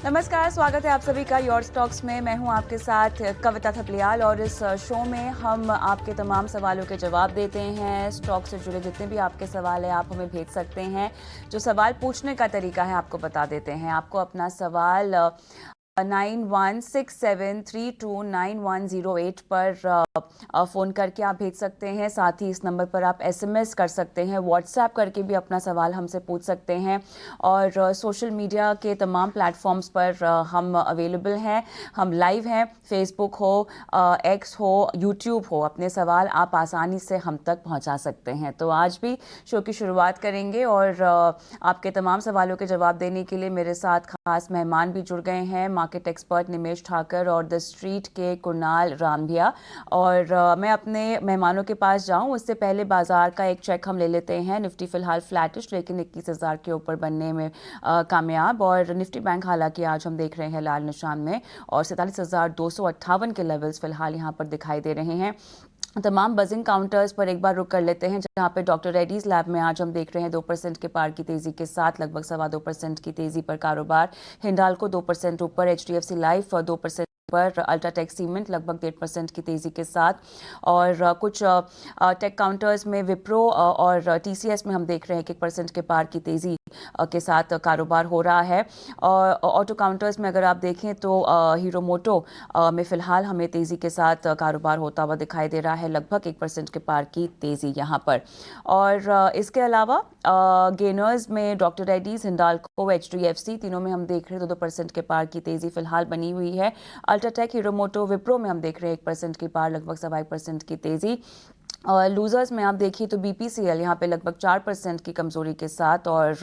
नमस्कार, स्वागत है आप सभी का योर स्टॉक्स में। मैं हूं आपके साथ कविता थपलियाल और इस शो में हम आपके तमाम सवालों के जवाब देते हैं। स्टॉक से जुड़े जितने भी आपके सवाल हैं आप हमें भेज सकते हैं। जो सवाल पूछने का तरीका है आपको बता देते हैं। आपको अपना सवाल 9167329108 पर फ़ोन करके आप भेज सकते हैं। साथ ही इस नंबर पर आप SMS कर सकते हैं, व्हाट्सएप करके भी अपना सवाल हमसे पूछ सकते हैं। और सोशल मीडिया के तमाम प्लेटफॉर्म्स पर हम अवेलेबल हैं। हम लाइव हैं, फेसबुक हो, एक्स हो, यूट्यूब हो। अपने सवाल आप आसानी से हम तक पहुंचा सकते हैं। तो आज भी शो की शुरुआत करेंगे और आपके तमाम सवालों के जवाब देने के लिए मेरे साथ खास मेहमान भी जुड़ गए हैं। मार्केट एक्सपर्ट निमेश ठाकर और द स्ट्रीट के कुणाल रामभिया। और मैं अपने मेहमानों के पास जाऊं उससे पहले बाजार का एक चेक हम ले लेते हैं। निफ्टी फिलहाल फ्लैटिश लेकिन 21,000 के ऊपर बनने में कामयाब। और निफ्टी बैंक हालांकि आज हम देख रहे हैं लाल निशान में और 47,258 के लेवल्स फिलहाल यहां पर दिखाई दे रहे हैं। तमाम बजिंग काउंटर्स पर एक बार रुक कर लेते हैं, जहां पे डॉक्टर रेड्डीज लैब में आज हम देख रहे हैं 2% के पार की तेजी के साथ लगभग 2.25% की तेजी पर कारोबार। हिंडाल्को 2% ऊपर, HDFC लाइफ 2% पर, अल्ट्राटेक सीमेंट लगभग 1.5% की तेजी के साथ। और कुछ टेक काउंटर्स में विप्रो और TCS में हम देख रहे हैं कि 1% के पार की तेजी के साथ कारोबार हो रहा है। और ऑटो काउंटर्स में अगर आप देखें तो हीरो मोटो में फिलहाल हमें तेजी के साथ कारोबार होता हुआ दिखाई दे रहा है, लगभग 1% के पार की तेजी यहां पर। और इसके अलावा गेनर्स में डॉक्टर रेड्डीज, हिंडाल्को, HDFC तीनों में हम देख रहे हैं 2% के पार की तेजी फिलहाल बनी हुई है। अल्ट्राटेक, हीरो मोटो, विप्रो में हम देख रहे हैं 1% के पार लगभग 1.25% की तेजी। और लूजर्स में आप देखिए तो BPCL यहाँ पे लगभग 4% की कमजोरी के साथ। और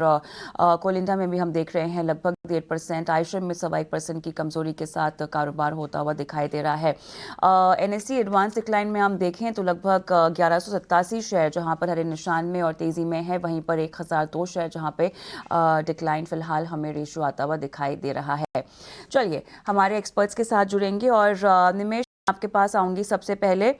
कोल इंडिया में भी हम देख रहे हैं लगभग 1.5%। आइशर में 1% की कमजोरी के साथ कारोबार होता हुआ दिखाई दे रहा है। NSE एडवांस डिक्लाइन में हम देखें तो लगभग 1187 शेयर जहां पर हरे निशान में और तेजी में है, वहीं पर 1002 शेयर जहां पे डिक्लाइन फिलहाल हमें रेशियो आता हुआ दिखाई दे रहा है। चलिए हमारे एक्सपर्ट्स के साथ जुड़ेंगे और निमेश आपके पास आऊंगी सबसे पहले।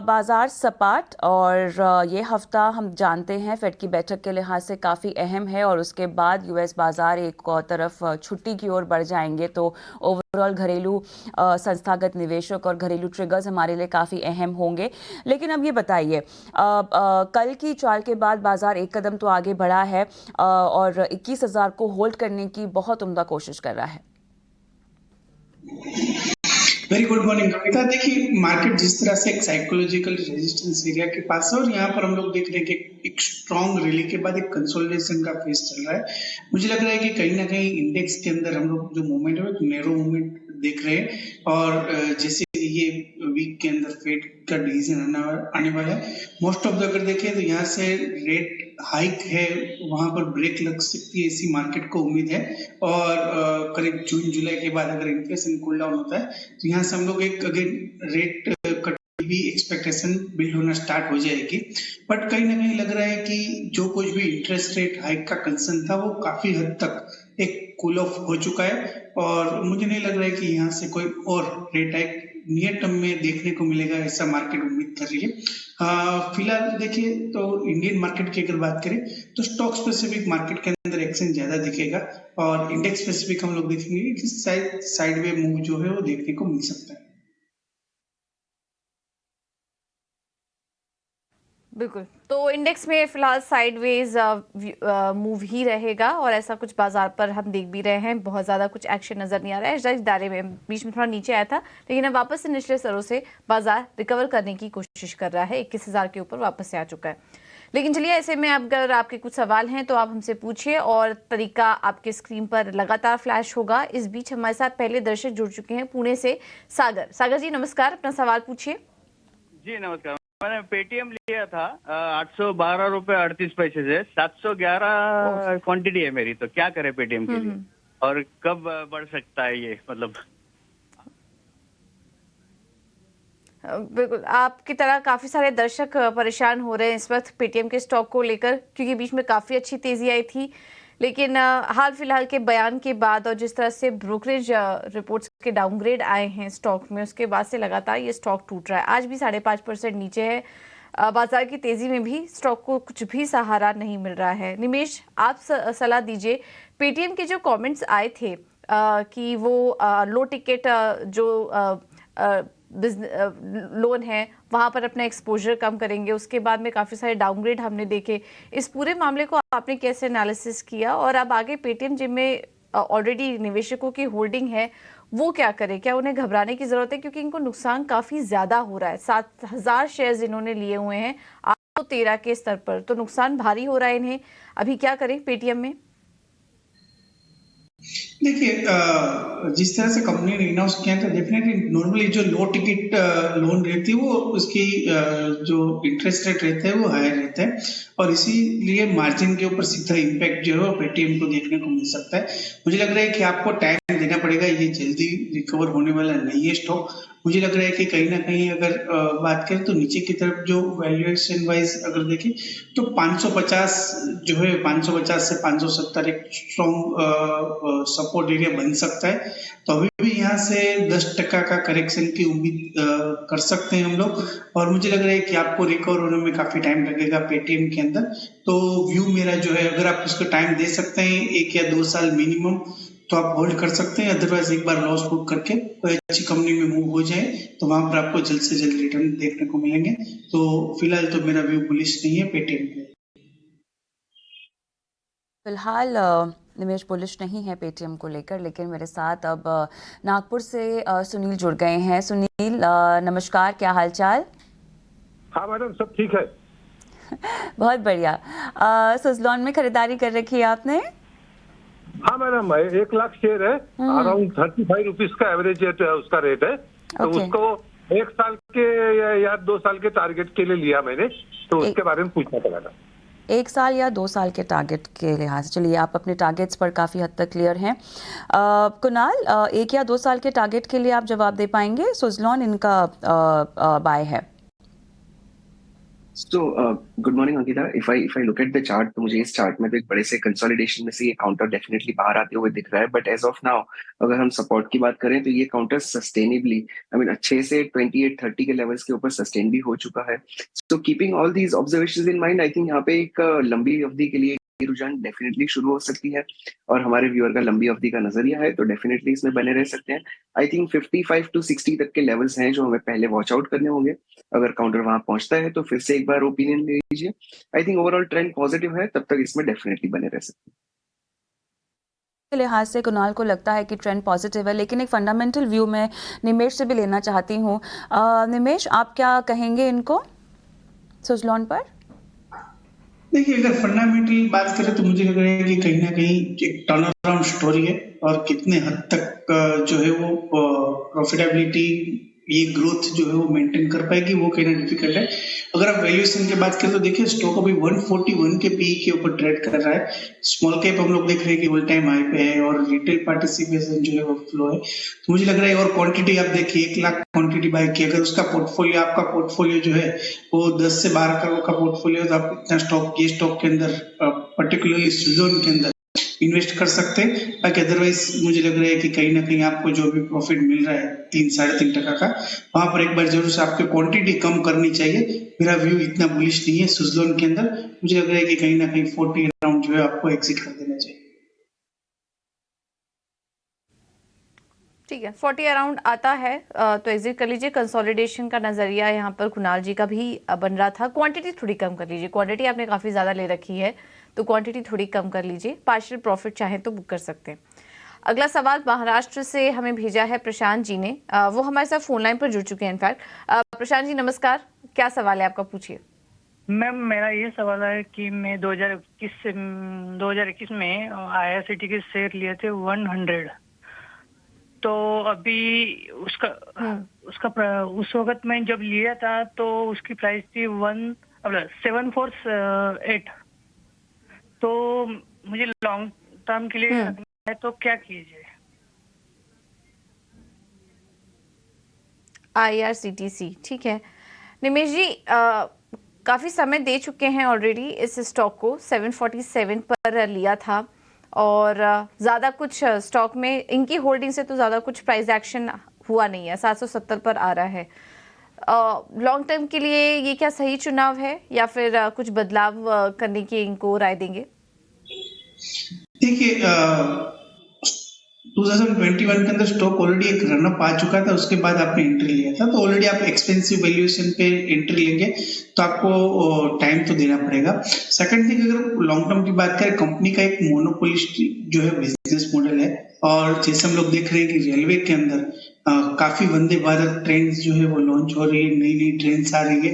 बाजार सपाट और ये हफ्ता हम जानते हैं फेड की बैठक के लिहाज से काफ़ी अहम है और उसके बाद US बाजार एक तरफ छुट्टी की ओर बढ़ जाएंगे। तो ओवरऑल घरेलू संस्थागत निवेशक और घरेलू ट्रिगर्स हमारे लिए काफ़ी अहम होंगे। लेकिन अब ये बताइए, कल की चाल के बाद बाजार एक कदम तो आगे बढ़ा है और 21,000 को होल्ड करने की बहुत उम्दा कोशिश कर रहा है। वेरी गुड मॉर्निंग कविता। देखिए, मार्केट जिस तरह से एक साइकोलॉजिकल रेजिस्टेंस एरिया के पास है और यहाँ पर हम लोग देख रहे हैं कि एक स्ट्रॉन्ग रैली के बाद एक कंसोलिडेशन का फेज चल रहा है। मुझे लग रहा है कि कहीं ना कहीं इंडेक्स के अंदर हम लोग जो मूवमेंट है एक नैरो मूवमेंट देख रहे हैं। और जैसे ये वीक के अंदर फेड का डिसीजन आने वाला है, मोस्ट ऑफ द अगर देखें तो यहाँ से रेट हाइक है, वहां पर ब्रेक लग सकती है, ऐसी मार्केट को उम्मीद है। और करीब जून जुलाई के बाद अगर इन्फ्लेशन कूल डाउन होता है तो यहाँ से हम लोग एक अगेन रेट कट भी एक्सपेक्टेशन बिल्ड होना स्टार्ट हो जाएगी। बट कहीं ना कहीं लग रहा है कि जो कुछ भी इंटरेस्ट रेट हाइक का कंसर्न था वो काफी हद तक एक कूल ऑफ हो चुका है। और मुझे नहीं लग रहा है कि यहाँ से कोई और रेट हाइक नियर टर्म में देखने को मिलेगा, ऐसा मार्केट उम्मीद कर रही है। फिलहाल देखिए तो इंडियन मार्केट की अगर बात करें तो स्टॉक स्पेसिफिक मार्केट के अंदर एक्शन ज्यादा दिखेगा और इंडेक्स स्पेसिफिक हम लोग देखेंगे कि साइडवे मूव जो है वो देखने को मिल सकता है। बिल्कुल, तो इंडेक्स में फिलहाल साइडवेज मूव ही रहेगा और ऐसा कुछ बाजार पर हम देख भी रहे हैं। बहुत ज़्यादा कुछ एक्शन नज़र नहीं आ रहा है। इस दायरे में बीच में थोड़ा नीचे आया था, लेकिन अब वापस से निचले स्तरों से बाजार रिकवर करने की कोशिश कर रहा है। 21,000 के ऊपर वापस से आ चुका है। लेकिन चलिए, ऐसे में अगर आपके कुछ सवाल हैं तो आप हमसे पूछिए और तरीका आपके स्क्रीन पर लगातार फ्लैश होगा। इस बीच हमारे साथ पहले दर्शक जुड़ चुके हैं पुणे से। सागर जी नमस्कार, अपना सवाल पूछिए। जी नमस्कार, मैंने पेटीएम लिया था 812 रुपए 38 पैसे से। 711 क्वांटिटी है मेरी, तो क्या करे पेटीएम के लिए और कब बढ़ सकता है ये, मतलब? बिल्कुल, आपकी तरह काफ़ी सारे दर्शक परेशान हो रहे हैं इस वक्त पेटीएम के स्टॉक को लेकर, क्योंकि बीच में काफ़ी अच्छी तेज़ी आई थी। लेकिन हाल फिलहाल के बयान के बाद और जिस तरह से ब्रोकरेज रिपोर्ट्स के डाउनग्रेड आए हैं स्टॉक में, उसके बाद से लगातार ये स्टॉक टूट रहा है। आज भी 5.5% नीचे है। बाजार की तेज़ी में भी स्टॉक को कुछ भी सहारा नहीं मिल रहा है। निमेश, आप सलाह दीजिए, पेटीएम के जो कमेंट्स आए थे कि वो लो टिकट जो लोन है वहाँ पर अपना एक्सपोजर कम करेंगे। उसके बाद में काफ़ी सारे डाउनग्रेड हमने देखे। इस पूरे मामले को आपने कैसे एनालिसिस किया और अब आगे पेटीएम जिनमें ऑलरेडी निवेशकों की होल्डिंग है वो क्या करें? क्या उन्हें घबराने की ज़रूरत है? क्योंकि इनको नुकसान काफ़ी ज़्यादा हो रहा है। 7,000 शेयर्स इन्होंने लिए हुए हैं 813 के स्तर पर, तो नुकसान भारी हो रहा है इन्हें। अभी क्या करें पेटीएम में? देखिए, जिस तरह से कंपनी ने अनाउंस किया तो डेफिनेटली नॉर्मली जो लो टिकट लोन रहती है वो उसकी जो इंटरेस्ट रेट रहता है वो हायर रहता है और इसीलिए मार्जिन के ऊपर सीधा इम्पैक्ट जो है वो पेटीएम को देखने को मिल सकता है। मुझे लग रहा है कि आपको टाइम देना पड़ेगा, ये जल्दी रिकवर होने वाला नहीं है स्टॉक। मुझे लग रहा है कि कहीं ना कहीं अगर बात करें तो नीचे की तरफ जो वैल्यूएशन वाइज अगर देखें तो 550 जो है 550 से 570 एक स्ट्रॉन्ग सपोर्ट एरिया बन सकता है। तो अभी भी यहाँ से 10% का करेक्शन की उम्मीद कर सकते हैं हम लोग और मुझे लग रहा है कि आपको रिकवर होने में काफी टाइम लगेगा पेटीएम के अंदर। तो व्यू मेरा जो है अगर आप उसको टाइम दे सकते हैं 1 या 2 साल मिनिमम तो आप होल्ड कर सकते हैं, अदरवाइज एक बार लॉस बुक करके कोई अच्छी कंपनी में मूव हो जाए तो वहां पर आपको जल्द से जल्द रिटर्न देखने को मिलेंगे। तो फिलहाल तो मेरा व्यू बुलिश नहीं है पेटीएम पे। फिलहाल निमेश बुलिश नहीं है पेटीएम को लेकर, लेकिन मेरे साथ अब नागपुर से सुनील जुड़ गए हैं। सुनील नमस्कार, क्या हालचाल? हाँ मैडम, सब ठीक है। बहुत बढ़िया। सुजलॉन में खरीदारी कर रखी है आपने? हाँ मैडम, 1 लाख शेयर है, अराउंड 35 रुपीज का एवरेज उसका रेट है। तो Okay. उसको 1 साल के या 2 साल के टारगेट के लिए लिया मैंने, तो उसके बारे में पूछना पड़ा था। 1 साल या 2 साल के टारगेट के लिहाज से, चलिए आप अपने टारगेट्स पर काफ़ी हद तक क्लियर हैं। कुणाल, 1 या 2 साल के टारगेट के लिए आप जवाब दे पाएंगे? सुजलॉन इनका बाय है। So, good morning Ankita. if I look at the chart, तो मुझे इस चार्ट में तो एक बड़े से कंसोलिडेशन में से ये काउंटर डेफिनेटली बाहर आते हुए दिख रहा है। बट एज ऑफ नाउ अगर हम सपोर्ट की बात करें तो ये काउंटर सस्टेनेबली अच्छे से 28-30 के लेवल्स के ऊपर सस्टेन भी हो चुका है। So keeping all these observations in mind, I think यहाँ पे एक लंबी अवधि के लिए रुझान डेफिनेटली शुरू हो सकती है और हमारे व्यूअर का लंबी अवधि का नजरिया है तो डेफिनेटली इसमें बने रह सकते हैं। आई थिंक 55 to 60 तक के लेवल्स हैं जो हमें पहले वॉच आउट करने होंगे। अगर काउंटर वहां पहुंचता है तो फिर से एक बार ओपिनियन ले लीजिए। I think overall trend positive है, तब तक इसमें डेफिनेटली बने रह सकते हैं। के लिहाज से कुणाल को लगता है कि ट्रेंड पॉजिटिव है, लेकिन एक फंडामेंटल व्यू मैं निमेश से भी लेना चाहती हूँ। निमेश, आप क्या कहेंगे इनको सुजलॉन पर? देखिए, अगर फंडामेंटल बात करें तो मुझे लग रहा है कि कहीं ना कहीं एक टर्न अराउंड स्टोरी है और कितने हद तक जो है वो प्रॉफिटेबिलिटी ये ग्रोथ जो है वो मेंटेन कर पाएगी वो कहना डिफिकल्ट है। अगर आप वैल्यूएशन की बात करें तो देखिए स्टॉक अभी 141 के पी के ऊपर ट्रेड कर रहा है। स्मॉल कैप हम लोग देख रहे हैं कि ऑल टाइम हाई पे है और रिटेल पार्टिसिपेशन जो है वो फ्लो है। तो मुझे लग रहा है और क्वांटिटी आप देखिए 1 लाख क्वांटिटी बाय की, अगर उसका पोर्टफोलियो आपका पोर्टफोलियो जो है वो 10 से 12 करोड़ का पोर्टफोलियो तो आप इतना स्टॉक ये स्टॉक के अंदर पर्टिकुलरली सुजलॉन के अंदर इन्वेस्ट कर सकते हैं। बाकी अदरवाइज मुझे लग रहा है कि कहीं ना कहीं आपको जो भी प्रॉफिट मिल रहा है 3-3.5% का, वहां पर एक बार जरूर से आपको क्वांटिटी कम करनी चाहिए। मेरा व्यू इतना बुलिश नहीं है सुजलॉन के अंदर। मुझे लग रहा है कि कहीं ना कहीं 40 अराउंड जो है आपको एग्जिट कर देना चाहिए। ठीक है, 40 अराउंड आता है तो एग्जिट कर लीजिए। कंसोलिडेशन का नजरिया यहाँ पर कुणाल जी का भी बन रहा था। क्वांटिटी थोड़ी कम कर लीजिए, क्वांटिटी आपने काफ़ी ज़्यादा ले रखी है तो क्वांटिटी थोड़ी कम कर लीजिए। पार्शियल प्रॉफिट चाहें तो बुक कर सकते हैं। अगला सवाल महाराष्ट्र से हमें भेजा है प्रशांत जी ने। वो हमारे साथ फोन लाइन पर जुड़ चुके हैं इनफैक्ट। प्रशांत जी नमस्कार, क्या सवाल है आपका, पूछिए। मैम, मेरा ये सवाल है कि मैं 2021 में IRCTC के शेयर लिए थे 100, तो अभी उस वक्त मैं जब लिया था तो उसकी प्राइस थी 748। तो मुझे लॉन्ग टर्म के लिए है तो क्या कीजिए? IRCTC, ठीक है। निमेश जी काफ़ी समय दे चुके हैं ऑलरेडी इस स्टॉक को। 747 पर लिया था और ज़्यादा कुछ स्टॉक में इनकी होल्डिंग से तो ज़्यादा कुछ प्राइस एक्शन हुआ नहीं है। 770 पर आ रहा है। लॉन्ग टर्म के लिए ये क्या सही चुनाव है या फिर कुछ बदलाव करने की इनको राय देंगे? देखिए, 2021 के अंदर स्टॉक ऑलरेडी एक रनअप आ चुका था, उसके बाद आपने एंट्री लिया था, तो ऑलरेडी आप एक्सपेंसिव वैल्यूएशन पे एंट्री लेंगे तो आपको टाइम तो देना पड़ेगा। सेकंड थिंग, अगर लॉन्ग टर्म की बात करें, कंपनी का एक मोनोपोलिस्टिक जो है बिजनेस मॉडल है, और जैसे हम लोग देख रहे हैं कि रेलवे के अंदर काफी वंदे भारत ट्रेन जो है वो लॉन्च हो रही है, नई नई ट्रेन आ रही है,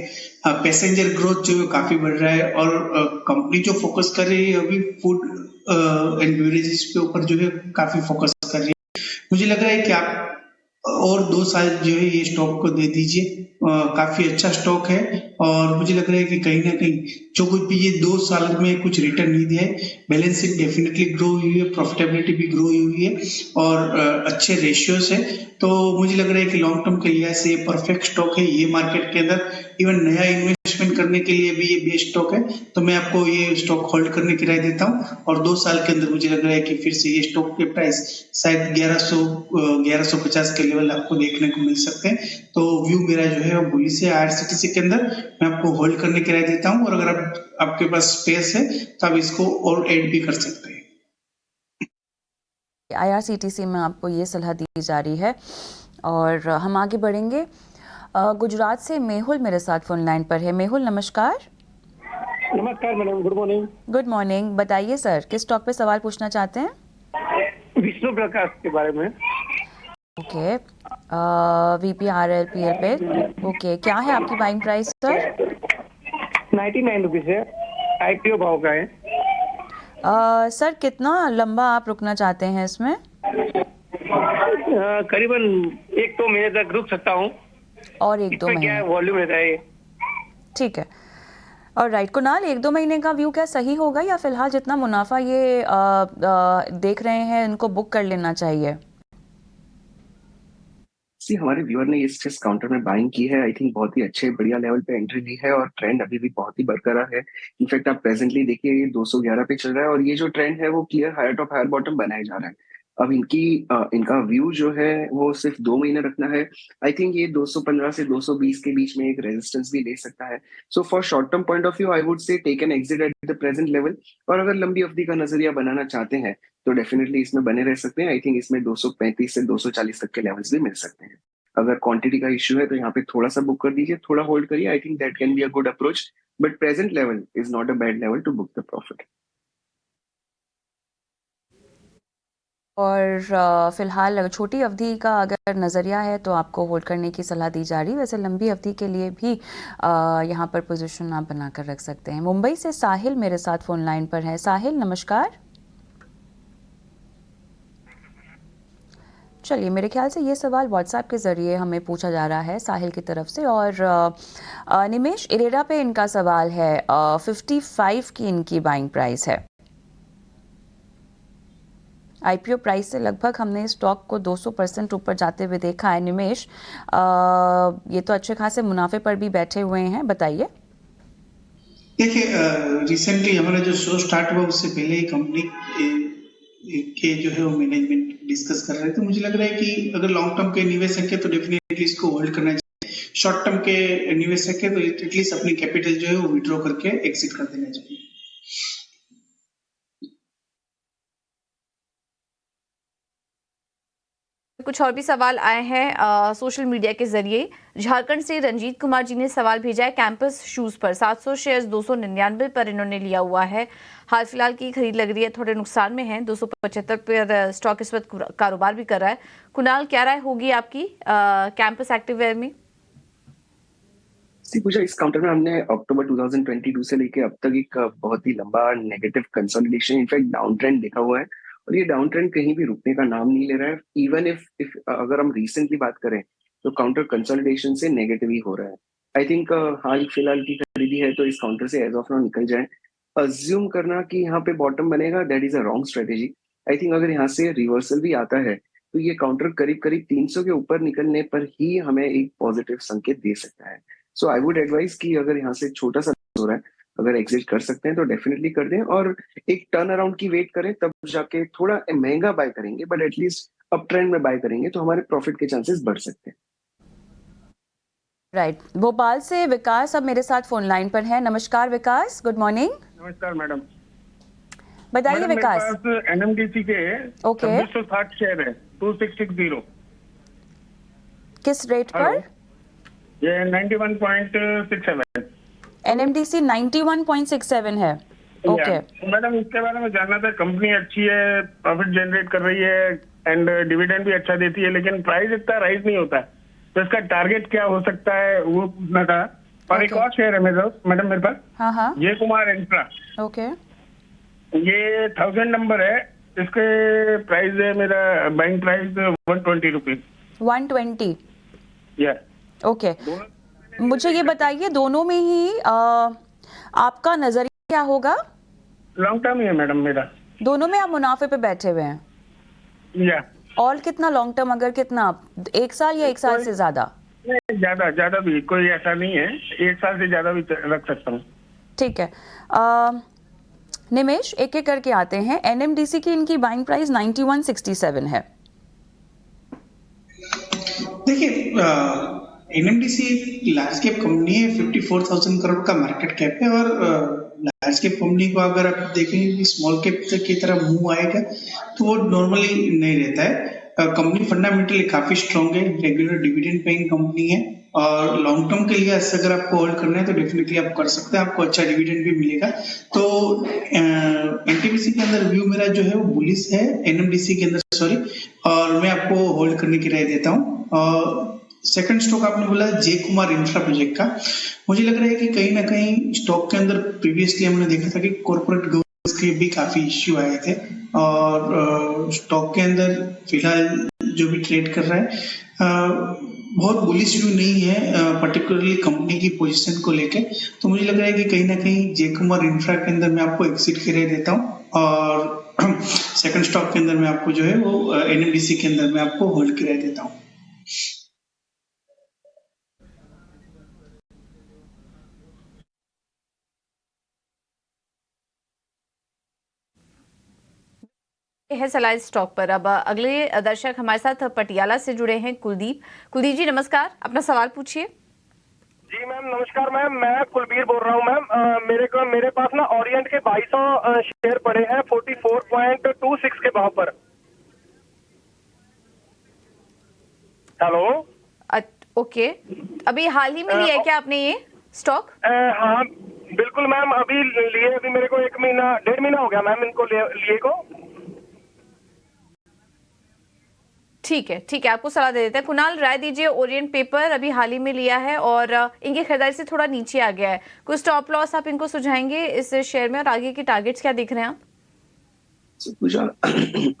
पैसेंजर ग्रोथ जो है काफी बढ़ रहा है, और कंपनी जो फोकस कर रही है अभी फूड एंड बेवरेजेस के ऊपर जो है काफी फोकस कर रही है। मुझे लग रहा है कि आप और 2 साल जो है ये स्टॉक को दे दीजिए, काफी अच्छा स्टॉक है, और मुझे लग रहा है कि कहीं ना कहीं जो कुछ भी ये 2 साल में कुछ रिटर्न नहीं दिया है, बैलेंस शीट डेफिनेटली ग्रो हुई है, प्रॉफिटेबिलिटी भी ग्रो हुई है, और अच्छे रेशियोज है, तो मुझे लग रहा है कि लॉन्ग टर्म के लिहाज से ये परफेक्ट स्टॉक है। ये मार्केट के अंदर इवन नया इन्वेस्टमेंट करने के लिए भी ये बेस्ट स्टॉक है, तो मैं आपको ये स्टॉक होल्ड करने की राय देता हूँ, और 2 साल के अंदर मुझे लग रहा है कि फिर से ये स्टॉक के प्राइस शायद 1150 के लेवल आपको देखने को मिल सकते हैं। तो व्यू मेरा जो है वो बुलिश है आईआरसीटीसी के अंदर, मैं आपको होल्ड करने की राय देता हूँ, और अगर आपके पास स्पेस है तो आप इसको और ऐड भी कर सकते हैं। आईआरसीटीसी में आपको ये सलाह दी जा रही है, और हम आगे बढ़ेंगे। गुजरात से मेहुल मेरे साथ फोन लाइन पर है। मेहुल नमस्कार। नमस्कार madam, good morning. Good morning, बताइए सर, किस स्टॉक पे सवाल पूछना चाहते हैं? विष्णु प्रकाश के बारे में। ओके, VPRLPL पे। ओके, क्या है आपकी बाइंग प्राइस सर? 99 रुपीज है, IPO भाव का है। सर कितना लंबा आप रुकना चाहते हैं इसमें? करीबन 1-2 महीने तक रुक सकता हूँ। और 1-2 क्या महीने? वॉल्यूम रहता है? ठीक है, और राइट। कुणाल, 1-2 महीने का व्यू क्या सही होगा, या फिलहाल जितना मुनाफा ये देख रहे हैं इनको बुक कर लेना चाहिए? हमारे व्यूअर ने इस जिस काउंटर में बाइंग की है, आई थिंक बहुत ही अच्छे बढ़िया लेवल पे एंट्री ली है, और ट्रेंड अभी भी बहुत ही बरकरार है। इनफैक्ट आप प्रेजेंटली देखिए ये 211 पे चल रहा है, और ये जो ट्रेंड है वो clear higher top higher bottom बनाया जा रहा है। अब इनका व्यू जो है वो सिर्फ 2 महीने रखना है। आई थिंक ये 215 से 220 के बीच में एक रेजिस्टेंस भी ले सकता है। So for short term point of view I would say take an exit at the present level, और अगर लंबी अवधि का नजरिया बनाना चाहते हैं तो डेफिनेटली इसमें बने रह सकते हैं। आई थिंक इसमें 235 से 240 तक के लेवल्स भी मिल सकते हैं। अगर क्वांटिटी का इश्यू है तो यहाँ पे थोड़ा सा बुक कर दीजिए, थोड़ा होल्ड करिए। I think that can be a good approach, but present level is not a bad level to book the profit. और फिलहाल छोटी अवधि का अगर नज़रिया है तो आपको होल्ड करने की सलाह दी जा रही है। वैसे लंबी अवधि के लिए भी यहाँ पर पोजीशन आप बनाकर रख सकते हैं। मुंबई से साहिल मेरे साथ फोन लाइन पर है। साहिल नमस्कार। चलिए, मेरे ख्याल से ये सवाल व्हाट्सएप के ज़रिए हमें पूछा जा रहा है साहिल की तरफ से, और निमेश इरेरा पे इनका सवाल है। 55 की इनकी बाइंग प्राइस है। IPO प्राइस से लगभग हमने स्टॉक को 200% ऊपर जाते हुए देखा है। निमेश, ये तो अच्छे खासे मुनाफे पर भी बैठे हुए हैं, बताइए। देखिए, रिसेंटली हमारा जो शो स्टार्ट हुआ उससे पहले ही कंपनी के जो है वो मैनेजमेंट डिस्कस कर रहे थे। मुझे लग रहा है कि अगर लॉन्ग टर्म के निवेशक है तो डेफिनेटली इसको होल्ड करना चाहिए। शॉर्ट टर्म के निवेशक है तो एटलीस्ट अपनी कैपिटल जो है वो विड्रॉ करके एग्जिट कर देना चाहिए। कुछ और भी सवाल आए हैं सोशल मीडिया के जरिए। झारखंड से रंजीत कुमार जी ने सवाल भेजा है कैंपस शूज पर। 700 शेयर्स 299 पर इन्होंने लिया हुआ है। हाल फिलहाल की खरीद लग रही है, थोड़े नुकसान में है। 275 पर स्टॉक इस वक्त कारोबार भी कर रहा है। कुणाल, क्या राय होगी आपकी कैंपस एक्टिववेयर में? पूजा, इस काउंटर में हमने अक्टूबर 2022 से लेके अब तक एक बहुत ही लंबा negative consolidation, in fact down trend देखा हुआ है, और ये डाउन ट्रेंड कहीं भी रुकने का नाम नहीं ले रहा है। इवन इफ अगर हम रिसेंटली बात करें तो काउंटर कंसोलिडेशन से नेगेटिव ही हो रहा है। आई थिंक हाल फिलहाल की खरीदी है तो इस काउंटर से एज ऑफ नाउ निकल जाए। अज्यूम करना कि यहाँ पे बॉटम बनेगा, that is a wrong strategy. I think अगर यहाँ से रिवर्सल भी आता है तो ये काउंटर करीब करीब 300 के ऊपर निकलने पर ही हमें एक पॉजिटिव संकेत दे सकता है। सो आई वुड एडवाइज कि अगर यहाँ से छोटा सा हो रहा है, अगर एग्जिट कर सकते हैं तो डेफिनेटली कर दें, और एक टर्न अराउंड की वेट करें, तब जाके थोड़ा महंगा बाय करेंगे बट एटलीस्ट अप ट्रेंड में बाय करेंगे तो हमारे प्रॉफिट के चांसेस बढ़ सकते हैं। राइट। भोपाल से विकास अब मेरे साथ फोन लाइन पर है। नमस्कार विकास, गुड मॉर्निंग। नमस्कार मैडम। बताइए मैडम, मेरे विकास। पास एनएमडीसी के ओके। 2660 शेयर है, 2660। किस रेट हेलो, पर? ये 91.67। एनएमडीसी 91.67 है। ओके। मैडम, इसके बारे में जानना था। कंपनी अच्छी है, प्रॉफिट जनरेट कर रही है एंड डिविडेंड भी अच्छा देती है, लेकिन प्राइस इतना राइज नहीं होता है, तो इसका टारगेट क्या हो सकता है वो पूछना था। और एक Okay. और शेयर है मैडम मेरे पास, हाँ हाँ। जय कुमार इंफ्रा। ओके। ये 1000 नंबर है, इसके प्राइस है, मेरा बाइंग प्राइस 120 रुपीज। 120। या ओके। मुझे ये बताइए, दोनों में ही आपका नजरिया क्या होगा? लॉन्ग टर्म ही है मैडम मेरा। दोनों में आप मुनाफे पे बैठे हुए हैं? या और कितना लॉन्ग टर्म, अगर कितना, 1 साल या 1 साल से ज्यादा? नहीं, ज्यादा भी कोई ऐसा नहीं है, 1 साल से ज्यादा भी रख सकता हूँ। ठीक है। निमेश, एक एक करके आते हैं। एनएमडीसी की इनकी बाइंग प्राइस 9167 है। देखिए, एनएमडीसी एक लार्ज कैप कंपनी है, 54,000 करोड़ का मार्केट कैप है। और लार्ज कैप कंपनी को अगर आप देखेंगे कि स्मॉल कैप की तरह मूव आएगा तो वो नॉर्मली नहीं रहता है। कंपनी फंडामेंटली काफी स्ट्रांग है, रेगुलर डिविडेंड पेइंग कंपनी है, और लॉन्ग टर्म के लिए अगर आपको होल्ड करना है तो डेफिनेटली आप कर सकते हैं, आपको अच्छा डिविडेंड भी मिलेगा। तो एनटीपीसी के अंदर व्यू मेरा जो है वो बुलिश है, एनएमडीसी के अंदर सॉरी, और मैं आपको होल्ड करने की राय देता हूँ। सेकंड स्टॉक आपने बोला जय कुमार इंफ्रा प्रोजेक्ट का। मुझे लग रहा है कि कहीं ना कहीं स्टॉक के अंदर प्रीवियसली हमने देखा था कि कॉर्पोरेट गवर्नेंस के भी काफी इश्यू आए थे, और स्टॉक के अंदर फिलहाल जो भी ट्रेड कर रहा है बहुत बुलिश व्यू नहीं है, पर्टिकुलरली कंपनी की पोजीशन को लेके। तो मुझे लग रहा है कि कहीं ना कहीं जय कुमार इंफ्रा के अंदर मैं आपको एग्जिट की राय देता हूँ, और सेकंड स्टॉक के अंदर मैं आपको जो है वो एनएमडीसी के अंदर मैं आपको होल्ड की राय देता हूँ। है सलाह स्टॉक पर। अब अगले दर्शक हमारे साथ पटियाला से जुड़े हैं कुलदीप। कुलदीप जी नमस्कार, अपना सवाल पूछिए। जी मैम नमस्कार मैम, मैं कुलबीर बोल रहा हूँ मैम। मेरे पास ना ओरिएंट के 2200 शेयर पड़े हैं 44.26 के भाव पर। हेलो। ओके, अभी हाल ही में लिया है क्या आपने ये स्टॉक? हाँ बिल्कुल मैम, अभी लिए, अभी मेरे को 1 महीना हो गया मैम इनको लिए को। ठीक है, आपको सलाह दे देते हैं। कुणाल, राय दीजिए। ओरिएंट पेपर अभी हाल ही में लिया है और इनकी खरीदारी से थोड़ा नीचे आ गया है, कुछ स्टॉप लॉस आप इनको सुझाएंगे इस शेयर में, और आगे की टारगेट्स क्या दिख रहे हैं आप?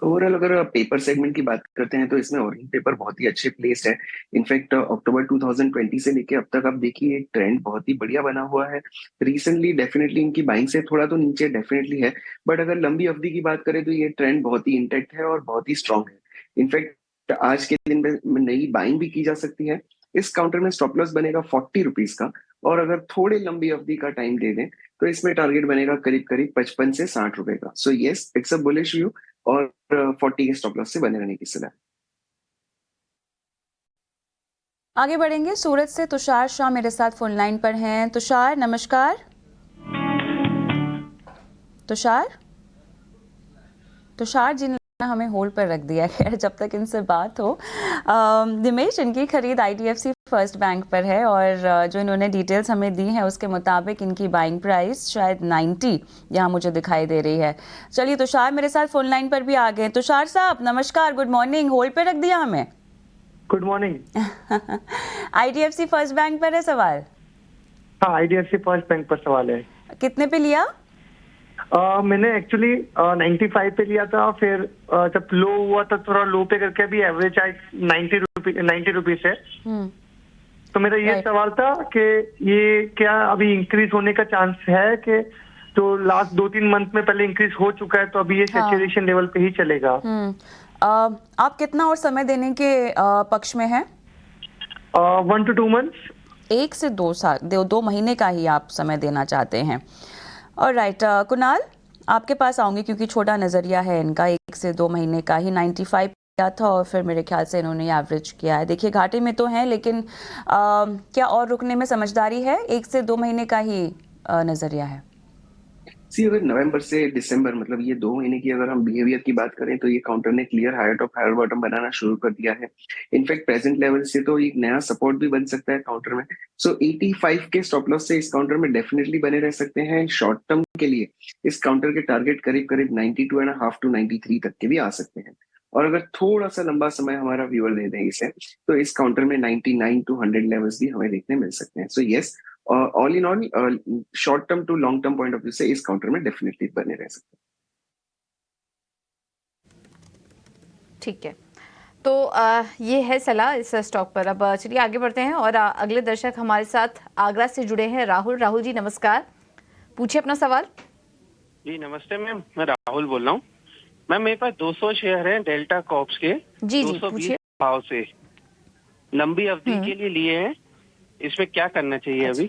ओवरऑल अगर पेपर सेगमेंट की बात करते हैं तो इसमें ओरिएंट पेपर बहुत ही अच्छे प्लेस है। इनफैक्ट अक्टूबर 2020 से लेके अब तक आप देखिए ट्रेंड बहुत ही बढ़िया बना हुआ है। रिसेंटली डेफिनेटली इनकी बाइंग से थोड़ा तो नीचे डेफिनेटली है, बट अगर लंबी अवधि की बात करें तो ये ट्रेंड बहुत ही इंटैक्ट है और बहुत ही स्ट्रांग है। इनफैक्ट आज के दिन में नई बाइंग भी की जा सकती है। इस काउंटर में स्टॉप लॉस बनेगा 40 रुपीज का, और अगर थोड़े लंबी अवधि का टाइम दे दें तो इसमें टारगेट बनेगा करीब करीब 55 से 60 रुपए का। So yes, it's a bullish view, और 40 के स्टॉप लॉस से बने रहने की सलाह। आगे बढ़ेंगे। सूरत से तुषार शाह मेरे साथ फोन लाइन पर हैं। तुषार नमस्कार। तुषार जी ने हमें होल्ड पर रख दिया है जब तक इनसे बात हो। निमेश, इनकी खरीद आईडीएफसी फर्स्ट बैंक पर है, और जो इन्होंने डिटेल्स हमें दी हैं उसके मुताबिक इनकी बाइंग प्राइस शायद 90 यहाँ मुझे दिखाई दे रही है। चलिए, तुषार मेरे साथ फोन लाइन पर भी आ गए। तुषार साहब नमस्कार, गुड मॉर्निंग। होल्ड पर रख दिया हमें? Good morning. IDFC first bank पर है सवाल? हाँ, आईडीएफसी फर्स्ट बैंक पर सवाल है। कितने पे लिया? मैंने एक्चुअली 95 पे लिया था, फिर जब लो हुआ था थोड़ा लो पे करके अभी एवरेज आई 90 रुपीज है। तो मेरा ये सवाल था कि ये क्या अभी इंक्रीज होने का चांस है, कि जो लास्ट 2-3 मंथ में पहले इंक्रीज हो चुका है तो अभी ये सैचुरेशन लेवल पे ही चलेगा? आप कितना और समय देने के पक्ष में हैं? 1 to 2 months। 1 से 2 महीने का ही आप समय देना चाहते हैं। ऑलराइट, कुणाल आपके पास आऊंगी क्योंकि छोटा नजरिया है इनका। 1 से 2 महीने का ही 95 किया था, और फिर मेरे ख्याल से इन्होंने एवरेज किया है। देखिए घाटे में तो हैं, लेकिन क्या और रुकने में समझदारी है? 1 से 2 महीने का ही नजरिया है। सी अगर नवंबर से दिसंबर मतलब ये 2 महीने की अगर हम बिहेवियर की बात करें तो ये काउंटर ने clear higher top higher bottom बनाना शुरू कर दिया है। इनफैक्ट प्रेजेंट लेवल से तो एक नया सपोर्ट भी बन सकता है काउंटर में। सो 85 के स्टॉप लॉस से इस काउंटर में डेफिनेटली बने रह सकते हैं। शॉर्ट टर्म के लिए इस काउंटर के टारगेट करीब करीब 92.5 टू 93 तक के भी आ सकते हैं। और अगर थोड़ा सा लंबा समय हमारा व्यूअर दे दें इसे तो इस काउंटर में 99 टू 100 लेवल्स भी हमें देखने मिल सकते हैं। So yes, all in all short term to long term point of view से इस काउंटर में डेफिनेटली बने रह सकते हैं। ठीक है, तो ये है सलाह इस स्टॉक पर। अब चलिए आगे बढ़ते हैं और अगले दर्शक हमारे साथ आगरा से जुड़े हैं राहुल। राहुल जी नमस्कार, पूछिए अपना सवाल। जी नमस्ते मैम, मैं राहुल बोल रहा हूँ। मैम मेरे पास 200 शेयर हैं डेल्टा कॉर्प्स के, जी 220 पूछिए। भाव से लंबी अवधि के लिए लिए हैं। इसमें क्या करना चाहिए अभी?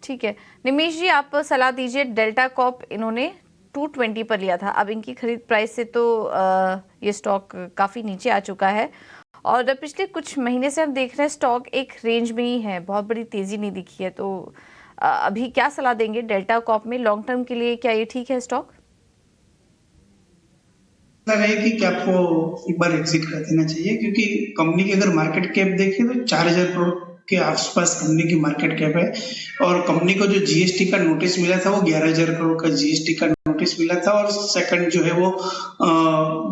ठीक है, निमेश जी आप सलाह दीजिए। डेल्टा कॉर्प इन्होंने 220 पर लिया था, अब इनकी खरीद प्राइस से तो ये स्टॉक काफ़ी नीचे आ चुका है और पिछले कुछ महीने से हम देख रहे हैं स्टॉक एक रेंज में ही है, बहुत बड़ी तेज़ी नहीं दिखी है। तो अभी क्या सलाह देंगे डेल्टा कॉर्प में लॉन्ग टर्म के लिए, क्या ये ठीक है स्टॉक? रहेगी कि आपको एक बार एग्जिट कर देना चाहिए, क्योंकि कंपनी की अगर मार्केट कैप देखें तो 4000 करोड़ के आसपास कंपनी की मार्केट कैप है और कंपनी को जो जीएसटी का नोटिस मिला था वो 11000 करोड़ का जीएसटी का नोटिस मिला था और सेकंड जो है वो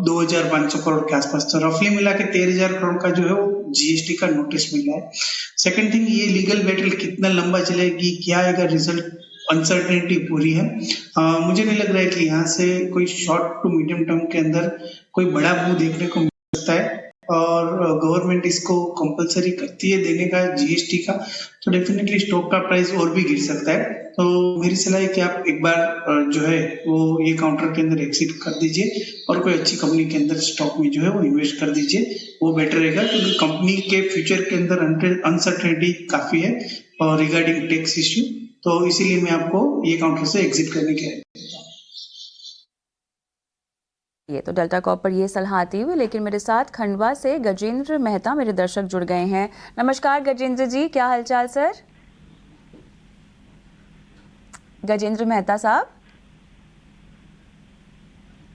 2500 करोड़ के आसपास, तो रफली मिला के 13000 करोड़ का जो है वो जीएसटी का नोटिस मिला है। सेकंड थिंग, ये लीगल बैटल कितना लंबा चलेगी, क्या आएगा रिजल्ट, अनसर्टेनिटी पूरी है। मुझे नहीं लग रहा है कि यहाँ से कोई शॉर्ट टू मीडियम टर्म के अंदर कोई बड़ा मूव देखने को मिल सकता है और गवर्नमेंट इसको कंपलसरी करती है देने का जीएसटी का, तो डेफिनेटली स्टॉक का प्राइस और भी गिर सकता है। तो मेरी सलाह है कि आप एक बार जो है वो ये काउंटर के अंदर एग्जिट कर दीजिए और कोई अच्छी कंपनी के अंदर स्टॉक में जो है वो इन्वेस्ट कर दीजिए, वो बेटर रहेगा, क्योंकि कंपनी के फ्यूचर के अंदर अनसर्टेनिटी काफी है और रिगार्डिंग टैक्स इश्यू, तो इसीलिए मैं आपको ये काउंटर से एग्जिट करने के ये तो डेल्टा कॉर्प पर ये सलाह आती हुई, लेकिन मेरे साथ खंडवा से गजेंद्र मेहता मेरे दर्शक जुड़ गए हैं। नमस्कार गजेंद्र जी, क्या हालचाल सर? गजेंद्र मेहता साहब,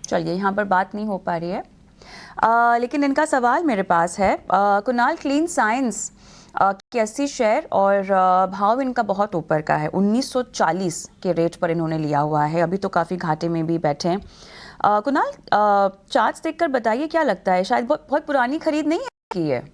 चलिए यहाँ पर बात नहीं हो पा रही है, लेकिन इनका सवाल मेरे पास है। कुणाल क्लीन साइंस के 80 शेयर और भाव इनका बहुत ऊपर का है, 1940 के रेट पर इन्होंने लिया हुआ है, अभी तो काफ़ी घाटे में भी बैठे हैं। कुणाल, चार्ट्स देखकर बताइए क्या लगता है, शायद बहुत पुरानी खरीद नहीं है की है?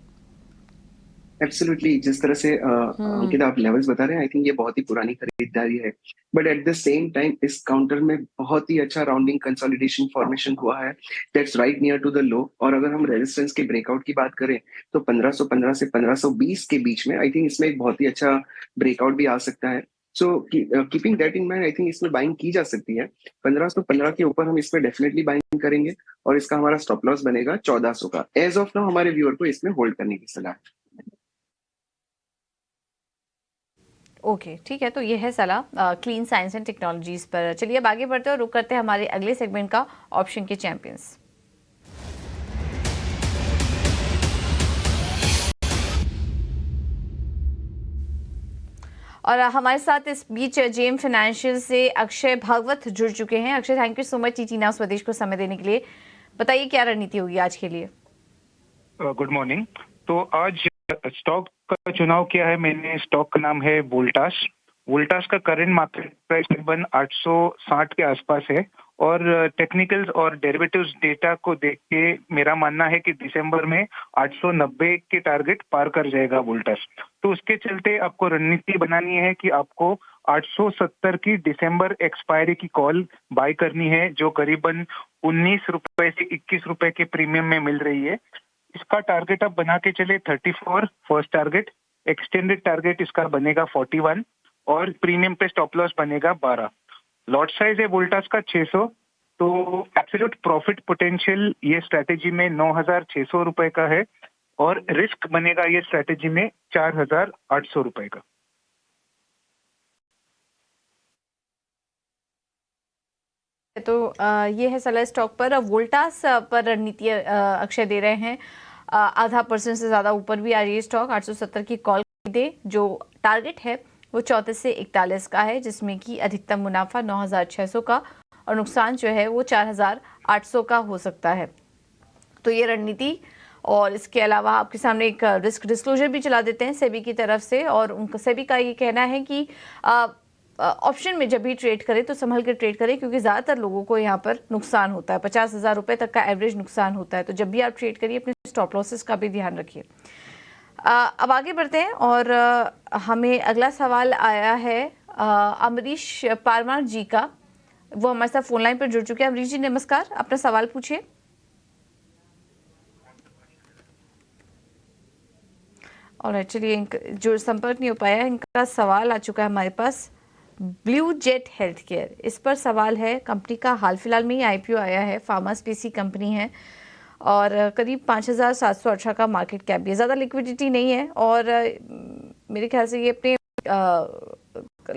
एब्सोल्युटली, जिस तरह से अंकिता आप लेवल्स बता रहे हैं, आई थिंक ये बहुत ही पुरानी खरीदारी है, but at the same time इस काउंटर में बहुत ही अच्छा राउंडिंग कंसोलिडेशन फॉर्मेशन हुआ है, that's right near to the low. और अगर हम रेजिस्टेंस के ब्रेकआउट की बात करें तो 1515 से 1520 के बीच में आई थिंक इसमें एक बहुत ही अच्छा ब्रेकआउट भी आ सकता है। So keeping that in mind I think इसमें बाइंग की जा सकती है। 1515 के ऊपर हम इसमें डेफिनेटली बाइंग करेंगे और इसका हमारा स्टॉप लॉस बनेगा 1400 का। एज ऑफ नाउ हमारे व्यूअर को इसमें होल्ड करने की सलाह है। ओके ठीक है, तो ये है सलाह क्लीन साइंस एंड टेक्नोलॉजीज पर। चलिए अब आगे बढ़ते हैं और रुक करते हैं हमारे अगले सेगमेंट का, ऑप्शन के चैंपियंस। और हमारे साथ इस बीच जेम फाइनेंशियल से अक्षय भागवत जुड़ चुके हैं। Akshay, thank you so much TT now स्वदेश को समय देने के लिए। बताइए क्या रणनीति होगी आज के लिए? Good morning. तो आज स्टॉक का चुनाव किया है मैंने, स्टॉक का नाम है वोल्टास। वोल्टास का करंट मार्केट प्राइस तकरीबन 860 के आसपास है और टेक्निकल्स और डेरिवेटिव्स डेटा को देख के मेरा मानना है कि दिसंबर में 890 के टारगेट पार कर जाएगा वोल्टास। तो उसके चलते आपको रणनीति बनानी है कि आपको 870 की दिसंबर एक्सपायरी की कॉल बाय करनी है, जो करीबन 19 रुपए से 21 रुपए के प्रीमियम में मिल रही है। इसका टारगेट आप बना के चले 34 फर्स्ट टारगेट, एक्सटेंडेड टारगेट इसका बनेगा 41 और प्रीमियम पे स्टॉप लॉस बनेगा 12। लॉट साइज है वोल्टास का 600, तो एब्सोल्यूट प्रॉफिट पोटेंशियल ये स्ट्रेटेजी में 9600 रुपए का है और रिस्क बनेगा ये स्ट्रेटेजी में 4800 रुपए का। तो ये है सलाह स्टॉक पर। वोल्टास पर रणनीति अक्षय दे रहे हैं, 0.5% से ज़्यादा ऊपर भी आ रही है स्टॉक, 870 की कॉल दे, जो टारगेट है वो 34 से 41 का है, जिसमें कि अधिकतम मुनाफा 9,600 का और नुकसान जो है वो 4,800 का हो सकता है। तो ये रणनीति, और इसके अलावा आपके सामने एक रिस्क डिस्क्लोजर भी चला देते हैं सेबी की तरफ से, और उनका सेबी का ये कहना है कि ऑप्शन में जब भी ट्रेड करें तो संभल कर ट्रेड करें, क्योंकि ज़्यादातर लोगों को यहाँ पर नुकसान होता है, 50,000 रुपये तक का एवरेज नुकसान होता है। तो जब भी आप ट्रेड करिए अपने स्टॉप लॉसेस का भी ध्यान रखिए। अब आगे बढ़ते हैं और हमें अगला सवाल आया है अमरीश पारमार जी का। वो हमारे साथ फोन लाइन पर जुड़ चुके हैं। अमरीश जी नमस्कार, अपना सवाल पूछिए। और चलिए जो संपर्क नहीं हो पाया, इनका सवाल आ चुका है हमारे पास। ब्लू जेट हेल्थ केयर, इस पर सवाल है। कंपनी का हाल फिलहाल में ही आईपीओ आया है, फार्मा स्पेसी कंपनी है और करीब 5,718 का मार्केट कैप भी है। ज़्यादा लिक्विडिटी नहीं है और मेरे ख्याल से ये अपने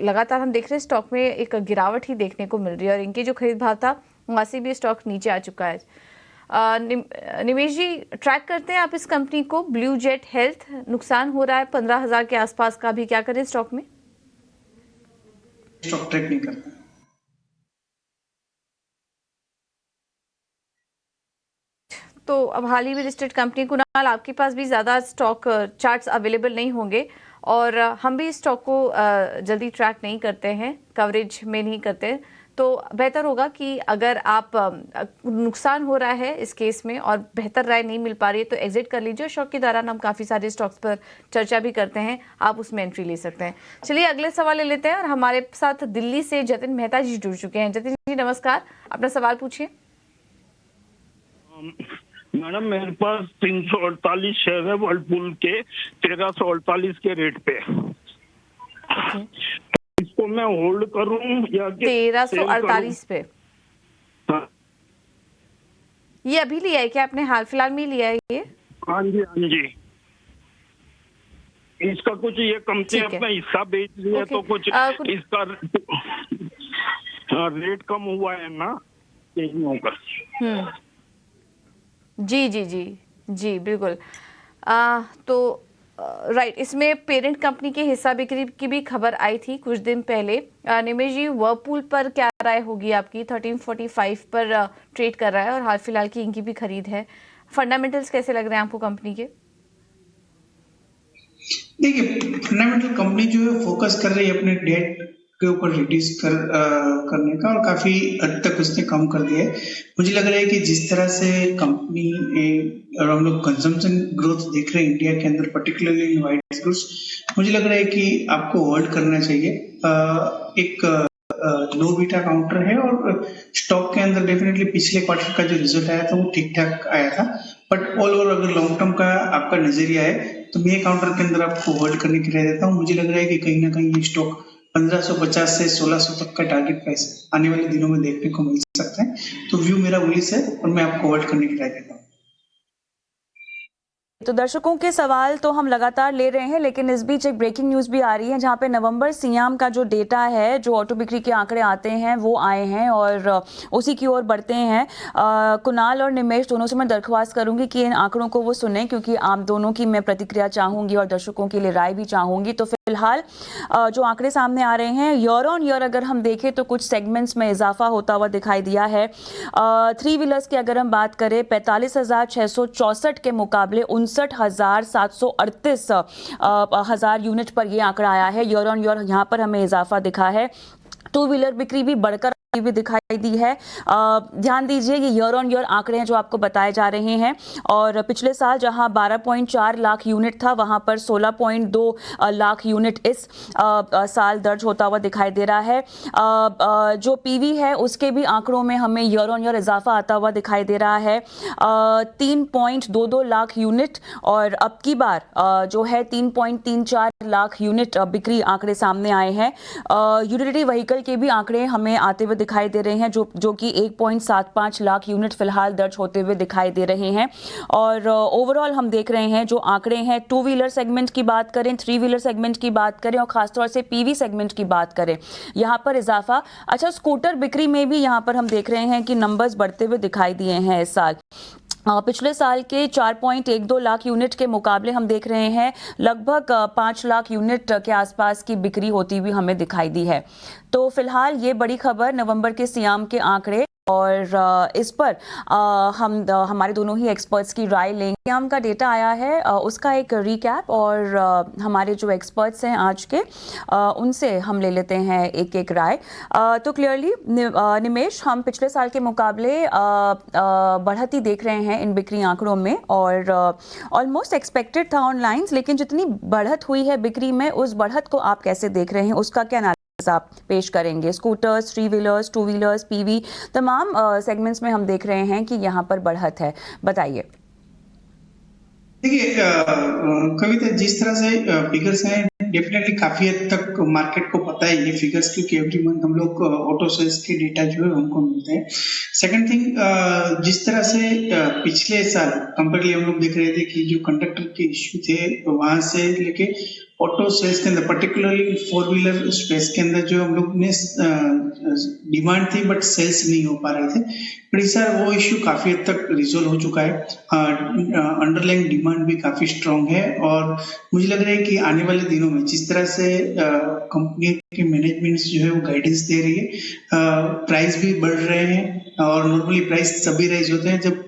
लगातार हम देख रहे हैं स्टॉक में एक गिरावट ही देखने को मिल रही है और इनके जो खरीद भाव था वहाँ से भी स्टॉक नीचे आ चुका है। निमेश जी, ट्रैक करते हैं आप इस कंपनी को, ब्लू जेट हेल्थ, नुकसान हो रहा है 15,000 के आसपास का भी, क्या करें स्टॉक में? स्टॉक ट्रैक नहीं करता। तो अब हाल ही में लिस्टेड कंपनी कुणाल, आपके पास भी ज़्यादा स्टॉक चार्ट्स अवेलेबल नहीं होंगे और हम भी स्टॉक को जल्दी ट्रैक नहीं करते हैं, कवरेज में नहीं करते, तो बेहतर होगा कि अगर आप नुकसान हो रहा है इस केस में और बेहतर राय नहीं मिल पा रही है तो एग्जिट कर लीजिए। शॉक के दौरान हम काफ़ी सारे स्टॉक्स पर चर्चा भी करते हैं, आप उसमें एंट्री ले सकते हैं। चलिए अगले सवाल ले लेते हैं और हमारे साथ दिल्ली से जतिन मेहता जी जुड़ चुके हैं। जतिन जी नमस्कार, अपना सवाल पूछिए। मैडम मेरे पास 348 शेयर है वर्लपूल के 1348 के रेट पे। इसको मैं होल्ड करूं या 1348 पे? हाँ। ये अभी लिया है क्या आपने, हाल फिलहाल में लिया है ये? हाँ जी हाँ जी। इसका कुछ ये कंपनी अपना हिस्सा बेच रही है तो कुछ इसका रेट कम हुआ है ना, यही होगा। जी जी जी जी बिल्कुल। तो राइट, इसमें पेरेंट कंपनी के हिस्सा बिक्री की भी खबर आई थी कुछ दिन पहले। निमेश जी, वर्लपूल पर क्या राय होगी आपकी? 1345 पर ट्रेड कर रहा है और हाल फिलहाल की इनकी भी खरीद है। फंडामेंटल्स कैसे लग रहे हैं आपको कंपनी के? देखिए, फंडामेंटल कंपनी जो है फोकस कर रही है अपने डेट के ऊपर रिड्यूस करने का और काफी हद तक उसने कम कर दिया है। मुझे लग रहा है कि जिस तरह से कंपनी और हम लोग कंजम्पशन ग्रोथ देख रहे हैं इंडिया के अंदर, पर्टिकुलरली इन व्हाइट गुड्स, मुझे लग रहा है कि आपको होल्ड करना चाहिए। एक लो बीटा काउंटर है और स्टॉक के अंदर डेफिनेटली पिछले क्वार्टर का जो रिजल्ट आया था वो ठीक ठाक आया था, बट ऑल ओवर अगर लॉन्ग टर्म का आपका नजरिया है तो मैं काउंटर के अंदर आपको होल्ड करने की राय देता हूँ। मुझे लग रहा है कि कहीं ना कहीं ये स्टॉक 1550 से 1600 तक का टारगेट प्राइस आने वाले दिनों में देखने को मिल सकता है। तो व्यू मेरा बुलिश है और मैं आपको होल्ड करने की राय देता हूँ। तो दर्शकों के सवाल तो हम लगातार ले रहे हैं, लेकिन इस बीच एक ब्रेकिंग न्यूज़ भी आ रही है जहां पे नवंबर सियाम का जो डेटा है, जो ऑटो बिक्री के आंकड़े आते हैं वो आए हैं और उसी की ओर बढ़ते हैं। कुणाल और निमेश दोनों से मैं दरख्वास्त करूंगी कि इन आंकड़ों को वो सुने, क्योंकि आप दोनों की मैं प्रतिक्रिया चाहूंगी और दर्शकों के लिए राय भी चाहूंगी। तो फिलहाल जो आंकड़े सामने आ रहे हैं, ईयर ऑन ईयर अगर हम देखें तो कुछ सेगमेंट्स में इजाफा होता हुआ दिखाई दिया है। 3 व्हीलर्स की अगर हम बात करें, 45,664 के मुकाबले 59,738 यूनिट पर यह आंकड़ा आया है। ईयर ऑन ईयर यहाँ पर हमें इजाफा दिखा है। 2 व्हीलर बिक्री भी बढ़कर भी दिखाई दी है। ध्यान दीजिए ये ईयर ऑन ईयर आंकड़े हैं जो आपको बताए जा रहे हैं और पिछले साल जहां 12.4 लाख यूनिट था वहां पर 16.2 लाख यूनिट इस साल दर्ज होता हुआ दिखाई दे रहा है। जो पीवी है उसके भी आंकड़ों में हमें ईयर ऑन ईयर इजाफा आता हुआ दिखाई दे रहा है, 3.22 लाख यूनिट और अब की बार जो है 3.34 लाख यूनिट बिक्री आंकड़े सामने आए हैं। यूटिलिटी व्हीकल के भी आंकड़े हमें आते हुए दिखाई दे रहे हैं जो कि 1.75 लाख यूनिट फिलहाल दर्ज होते हुए दिखाई दे रहे हैं। और ओवरऑल हम देख रहे हैं जो आंकड़े हैं, 2 व्हीलर सेगमेंट की बात करें, 3 व्हीलर सेगमेंट की बात करें और खासतौर से पीवी सेगमेंट की बात करें, यहाँ पर इजाफा। अच्छा, स्कूटर बिक्री में भी यहाँ पर हम देख रहे हैं कि नंबर्स बढ़ते हुए दिखाई दिए हैं इस साल। पिछले साल के 4.12 लाख यूनिट के मुकाबले हम देख रहे हैं लगभग 5 लाख यूनिट के आसपास की बिक्री होती हुई हमें दिखाई दी है। तो फिलहाल ये बड़ी खबर नवंबर के सियाम के आंकड़े, और इस पर हमारे दोनों ही एक्सपर्ट्स की राय लेंगे। सियाम का डेटा आया है, उसका एक रिकैप, और हमारे जो एक्सपर्ट्स हैं आज के उनसे हम ले लेते हैं एक एक राय। तो क्लियरली निमेश, हम पिछले साल के मुकाबले बढ़ती देख रहे हैं इन बिक्री आंकड़ों में, और ऑलमोस्ट एक्सपेक्टेड था ऑनलाइन, लेकिन जितनी बढ़त हुई है बिक्री में, उस बढ़त को आप कैसे देख रहे हैं, उसका क्या आप पेश करेंगे? स्कूटर्स, 3 व्हीलर्स, 2 व्हीलर्स, पीवी, तमाम सेगमेंट्स में हम देख रहे हैं कि यहाँ पर बढ़त है, बताइए। देखिए कविता, जिस तरह से फिगर्स हैं, डेफिनेटली काफी हद तक मार्केट को पता है ये फिगर्स, क्योंकि एवरी मंथ हम लोग ऑटो सेल्स के डेटा जो है हमको मिलते हैं। सेकंड थिंग, जिस तरह से पिछले साल कंपेरेटिवली हम लोग देख रहे थे कि जो कंडक्टर के इश्यू थे, वहां से लेके ऑटो सेल्स के अंदर, पर्टिकुलरली 4 व्हीलर स्पेस के अंदर जो हम लोग ने डिमांड थी बट सेल्स नहीं हो पा रहे थे, बट इस साल वो इश्यू काफी हद तक रिजोल्व हो चुका है। अंडरलाइन डिमांड भी काफी स्ट्रांग है, और मुझे लग रहा है कि आने वाले दिनों में जिस तरह से कंपनी के मैनेजमेंट जो है वो गाइडेंस दे रही है, प्राइस भी बढ़ रहे हैं, और नॉर्मली प्राइस तभी राइज होते हैं जब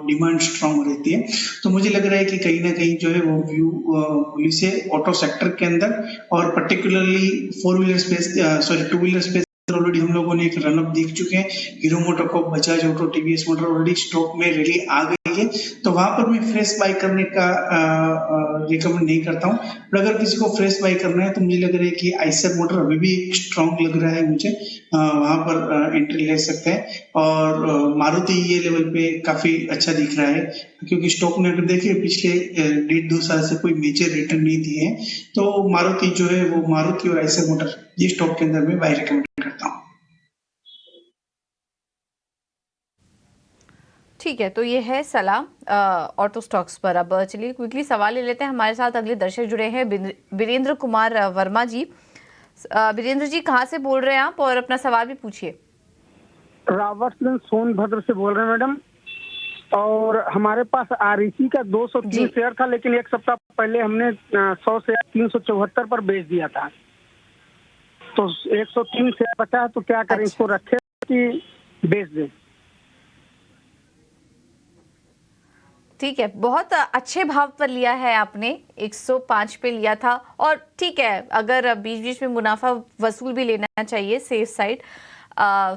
डिमांड स्ट्रांग रहती है। तो मुझे लग रहा है कि कहीं ना कहीं जो है वो व्यू पुलिस है ऑटो सेक्टर के अंदर, और particularly 4 wheeler space, 2 wheeler space already हम लोगों ने एक रनअप देख चुके हैं। Hero MotoCorp, Bajaj auto, TVS motor already stock में रैली आ गई है, तो वहां पर मैं फ्रेश बाय करने का रिकमेंड नहीं करता हूं। बट अगर किसी को फ्रेश बाय करना है तो मुझे लग रहा है कि आइसर मोटर अभी भी एक स्ट्रांग लग रहा है मुझे, वहां पर एंट्री ले सकते हैं। और मारुति ये लेवल पे काफी अच्छा दिख रहा है, क्योंकि स्टॉक ने अगर देखिए पिछले 1.5-2 साल से कोई मेजर रिटर्न नहीं दिए हैं, तो मारुति जो है वो, मारुति और आइसर मोटर ये स्टॉक के अंदर में बाय रिकमेंड करता हूँ। ठीक है, तो ये है सलाह ऑटो स्टॉक्स पर। अब चलिए क्विकली सवाल ले लेते हैं। हमारे साथ अगले दर्शक जुड़े हैं, वीरेंद्र कुमार वर्मा जी। वीरेंद्र जी, कहाँ से बोल रहे हैं आप, और अपना सवाल भी पूछिए। रावतगंज सोनभद्र से बोल रहे हैं मैडम, और हमारे पास आरईसी का 203 शेयर था, लेकिन एक सप्ताह पहले हमने 100 शेयर 374 पर बेच दिया था, तो 103 शेयर बचा है, तो क्या करें? इसको रखें कि बेच दें? ठीक है, बहुत अच्छे भाव पर लिया है आपने, 105 पे लिया था, और ठीक है, अगर बीच बीच में मुनाफा वसूल भी लेना चाहिए सेफ साइड,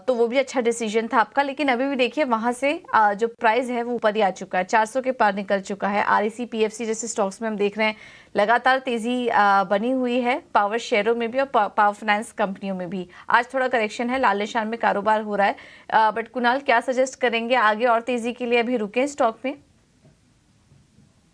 तो वो भी अच्छा डिसीजन था आपका। लेकिन अभी भी देखिए वहां से जो प्राइस है वो ऊपर ही आ चुका है, 400 के पार निकल चुका है। आरईसी, पीएफसी जैसे स्टॉक्स में हम देख रहे हैं लगातार तेजी बनी हुई है, पावर शेयरों में भी और पावर फाइनेंस कंपनियों में भी। आज थोड़ा करेक्शन है, लाल निशान में कारोबार हो रहा है, बट कुणाल क्या सजेस्ट करेंगे आगे और तेजी के लिए? अभी रुके स्टॉक में?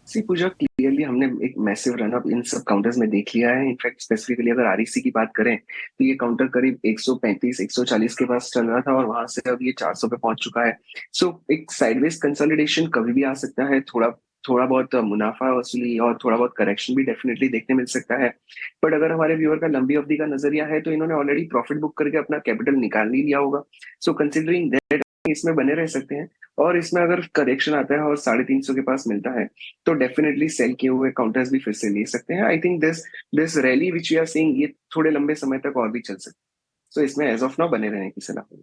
पूजा, क्लियरली हमने एक मैसिव रन अप इन सब काउंटर्स में देख लिया है। इनफैक्ट स्पेसिफिकली अगर आरईसी की बात करें तो ये काउंटर करीब 135-140 के पास चल रहा था, और वहां से अब ये 400 पे पहुंच चुका है। सो एक साइडवेज कंसोलिडेशन कभी भी आ सकता है, थोड़ा बहुत मुनाफा वसूली और थोड़ा बहुत करेक्शन भी डेफिनेटली देखने मिल सकता है। बट अगर हमारे व्यूअर का लंबी अवधि का नजरिया है, तो इन्होंने ऑलरेडी प्रॉफिट बुक करके अपना कैपिटल निकाल ही लिया होगा। सो कंसिडरिंग दैट इसमें बने रह सकते हैं, और इसमें अगर करेक्शन आता है और 350 के पास मिलता है, तो डेफिनेटली सेल किए हुए काउंटर्स भी फिर से ले सकते हैं। I think this rally which we are seeing, ये थोड़े लंबे समय तक और भी चल सकते हैं। सो इसमें एज ऑफ नाउ बने रहने की सलाह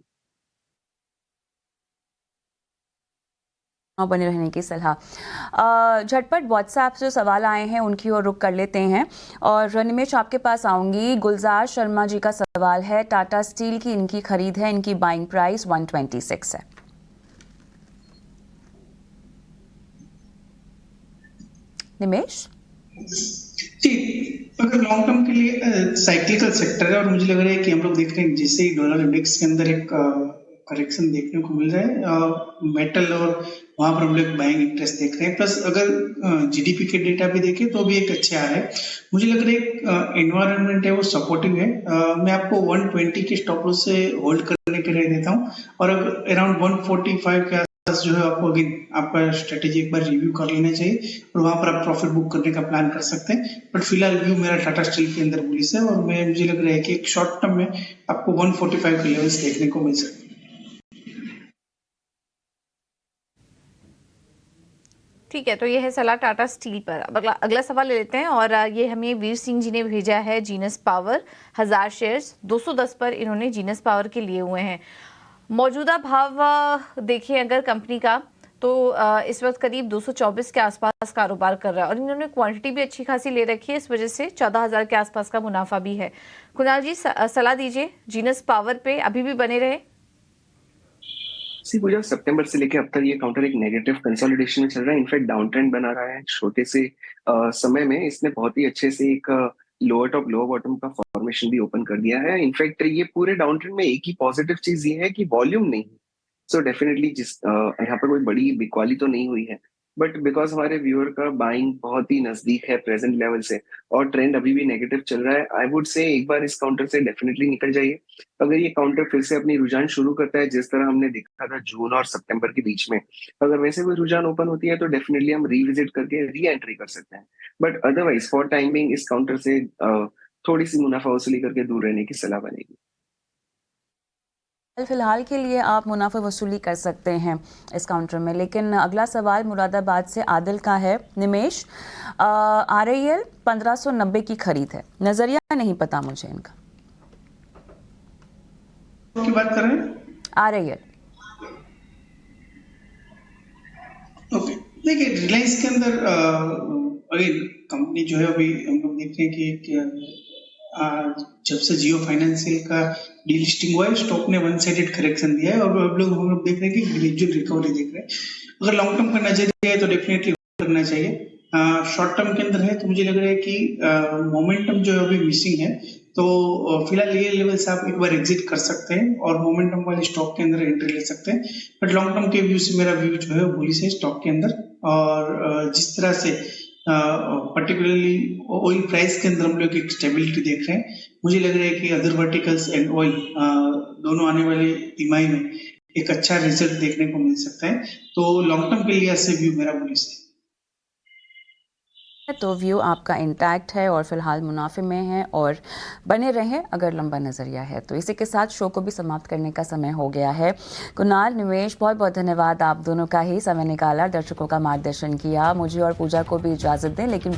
बने रहने की सलाह। झटपट व्हाट्सएप से सवाल आए हैं, उनकी ओर रुख कर लेते हैं, और निमेश आपके पास आऊंगी। गुलजार शर्मा जी का सवाल है, टाटा स्टील की इनकी खरीद है, इनकी बाइंग प्राइस 126 है। निमेश जी, अगर लॉन्ग टर्म के लिए साइक्लिकल सेक्टर है, और मुझे लग रहा है कि हम लोग देख रहे हैं जैसे ही डॉलर इंडेक्स के अंदर एक करेक्शन देखने को मिल रहा है, मेटल और वहां पर हम लोग बाइंग इंटरेस्ट देख रहे हैं। प्लस अगर जीडीपी के डेटा भी देखें तो भी एक अच्छा है। मुझे लग रहा है एनवायरनमेंट है वो सपोर्टिव है। मैं आपको 120 के स्टॉप लॉस से होल्ड करने के लिए देता हूँ, और अराउंड 145 के आसपास जो है आपको अगेन आपका स्ट्रेटेजी एक बार रिव्यू कर लेना चाहिए, और वहां पर आप प्रॉफिट बुक करने का प्लान कर सकते हैं। बट फिलहाल व्यू मेरा टाटा स्टील के अंदर बुलिश है, और मुझे लग रहा है कि एक शॉर्ट टर्म में आपको 145 के लेवल्स देखने को मिल सकते हैं। ठीक है, तो ये है सलाह टाटा स्टील पर। अब अगला सवाल ले लेते हैं और ये हमें वीर सिंह जी ने भेजा है। जीनस पावर 1000 शेयर्स 210 पर इन्होंने जीनस पावर के लिए हुए हैं। मौजूदा भाव देखिए अगर कंपनी का, तो इस वक्त करीब 224 के आसपास कारोबार कर रहा है और इन्होंने क्वांटिटी भी अच्छी खासी ले रखी है, इस वजह से 14,000 के आसपास का मुनाफा भी है। कुणाल जी सलाह दीजिए, जीनस पावर पे अभी भी बने रहे? पूजा सितंबर से लेके अब तक ये काउंटर एक नेगेटिव कंसोलिडेशन में चल रहा है, इनफैक्ट डाउन ट्रेंड बना रहा है। छोटे से समय में इसने बहुत ही अच्छे से एक लोअर टॉप लोअर बॉटम का फॉर्मेशन भी ओपन कर दिया है। इनफैक्ट ये पूरे डाउन ट्रेंड में एक ही पॉजिटिव चीज ये है कि वॉल्यूम नहीं। सो डेफिनेटली यहाँ पर कोई बड़ी बिकवाली तो नहीं हुई है, बट बिकॉज हमारे व्यूअर का बाइंग बहुत ही नजदीक है प्रेजेंट लेवल से और ट्रेंड अभी भी नेगेटिव चल रहा है, आई वुड से एक बार इस काउंटर से डेफिनेटली निकल जाइए। अगर ये काउंटर फिर से अपनी रुझान शुरू करता है जिस तरह हमने देखा था जून और सितंबर के बीच में, अगर वैसे कोई रुझान ओपन होती है तो डेफिनेटली हम रिविजिट करके री एंट्री कर सकते हैं। बट अदरवाइज फॉर टाइमिंग इस काउंटर से थोड़ी सी मुनाफा वसूली करके दूर रहने की सलाह बनेगी। फिलहाल के लिए आप मुनाफा वसूली कर सकते हैं इस काउंटर में। लेकिन अगला सवाल मुरादाबाद से आदिल का है। निमेश, RIL 1590 की खरीद है, नजरिया नहीं पता मुझे इनका। की बात कर रहे हैं? RIL। ओके, देखिए रिलायंस के अंदर अगेन कंपनी जो है अभी हम लोग देख रहे हैं कि जब से जियो फाइनेंशियल का डीलिस्टिंग हुआ है, स्टॉक ने वन साइडेड करेक्शन दिया है और हम लोग देख रहे हैं कि ग्रेजुअल रिकवरी देख रहे हैं। अगर लॉन्ग टर्म का नजरिया है तो डेफिनेटली करना चाहिए। शॉर्ट टर्म के अंदर है तो मुझे लग रहा है कि मोमेंटम जो है अभी मिसिंग है, तो फिलहाल ये लेवल से आप एक बार एग्जिट कर सकते हैं और मोमेंटम वाले स्टॉक के अंदर एंट्री ले सकते हैं। बट लॉन्ग टर्म के व्यू से मेरा व्यू जो है बुलिश है स्टॉक के अंदर। और जिस तरह से पर्टिकुलरली ऑयल प्राइस के अंदर हम लोग एक स्टेबिलिटी देख रहे हैं, मुझे लग रहा है कि अदर वर्टिकल्स एंड ऑयल दोनों आने वाले तिमाही में एक अच्छा रिजल्ट देखने को मिल सकता है। तो लॉन्ग टर्म के लिए ऐसे व्यू मेरा बुलिश है। तो व्यू आपका इंटैक्ट है और फिलहाल मुनाफे में है और बने रहें अगर लंबा नज़रिया है। तो इसी के साथ शो को भी समाप्त करने का समय हो गया है। कुणाल, निमेश, बहुत बहुत धन्यवाद, आप दोनों का ही समय निकाला, दर्शकों का मार्गदर्शन किया। मुझे और पूजा को भी इजाज़त दें, लेकिन